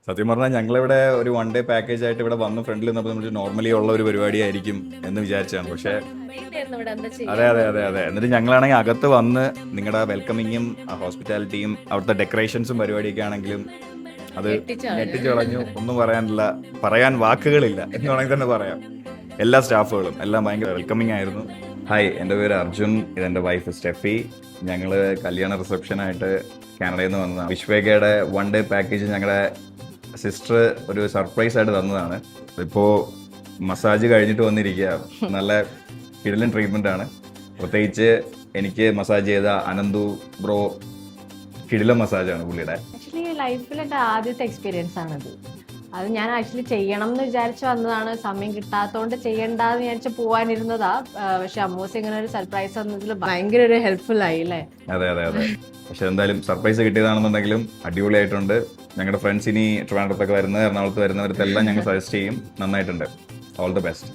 സത്യം പറഞ്ഞാൽ ഞങ്ങളിവിടെ ഒരു വൺ ഡേ പാക്കേജ് ആയിട്ട് ഇവിടെ വന്ന് ഫ്രണ്ടിൽ നിന്നപ്പോൾ നമ്മൾ നോർമലി ഉള്ള ഒരു പരിപാടിയായിരിക്കും എന്ന് വിചാരിച്ചാണ്. പക്ഷേ അതെ അതെ അതെ അതെ എന്നിട്ട് ഞങ്ങളാണെങ്കിൽ അകത്ത് വന്ന് നിങ്ങളുടെ വെൽക്കമിങ്ങും ഹോസ്പിറ്റാലിറ്റിയും അവിടുത്തെ ഡെക്കറേഷൻസും പരിപാടിയൊക്കെ ആണെങ്കിലും അത് ഞെട്ടിച്ചു കളഞ്ഞു. ഒന്നും പറയാൻ വാക്കുകളില്ല എന്ന് വേണമെങ്കിൽ തന്നെ പറയാം. എല്ലാ സ്റ്റാഫുകളും എല്ലാം ഭയങ്കര വെൽക്കമിങ് ആയിരുന്നു. ഹായ്, എൻ്റെ പേര് അർജുൻ, ഇതെൻ്റെ വൈഫ് സ്റ്റെഫി. ഞങ്ങൾ കല്യാണ റിസപ്ഷനായിട്ട് കാനഡയിൽ നിന്ന് വന്നതാണ്. വിശ്വേകയുടെ വൺ ഡേ പാക്കേജ് ഞങ്ങളുടെ സിസ്റ്റർ ഒരു സർപ്രൈസ് ആയിട്ട് തന്നതാണ്. ഇപ്പോൾ മസാജ് കഴിഞ്ഞിട്ട് വന്നിരിക്കുക. നല്ല കിടിലൻ ട്രീറ്റ്മെൻ്റ് ആണ്. പ്രത്യേകിച്ച് എനിക്ക് മസാജ് ചെയ്ത അനന്തു ബ്രോ കിടിലൻ മസാജാണ് പുള്ളിയുടെ. ആക്ച്വലി ലൈഫിൽ എൻ്റെ ആദ്യത്തെ എക്സ്പീരിയൻസ് ആണത്. അത് ഞാൻ ആക്ച്വലി ചെയ്യണം എന്ന് വിചാരിച്ച് വന്നതാണ്. സമയം കിട്ടാത്തതുകൊണ്ട് ചെയ്യണ്ടെന്ന് വിചാരിച്ച് പോവാനിരുന്നതാ. പക്ഷെ അമ്മൂസ് ഇങ്ങനെ ഒരു സർപ്രൈസ് തന്നതിൽ ഭയങ്കര ഒരു ഹെൽപ്ഫുൾ ആയി അല്ലേ? അതെ അതെ അതെ. പക്ഷെ എന്തായാലും സർപ്രൈസ് കിട്ടിയതാണെന്നുണ്ടെങ്കിലും അടിപൊളിയായിട്ടുണ്ട്. ഞങ്ങളുടെ ഫ്രണ്ട്സ് ഇനി ട്രിവാൻഡ്രത്തൊക്കെ വരുന്നത്, എറണാകുളത്ത് വരുന്നവർക്കെല്ലാം ഞങ്ങൾ സജസ്റ്റ് ചെയ്യും. നന്നായിട്ടുണ്ട്. All the best.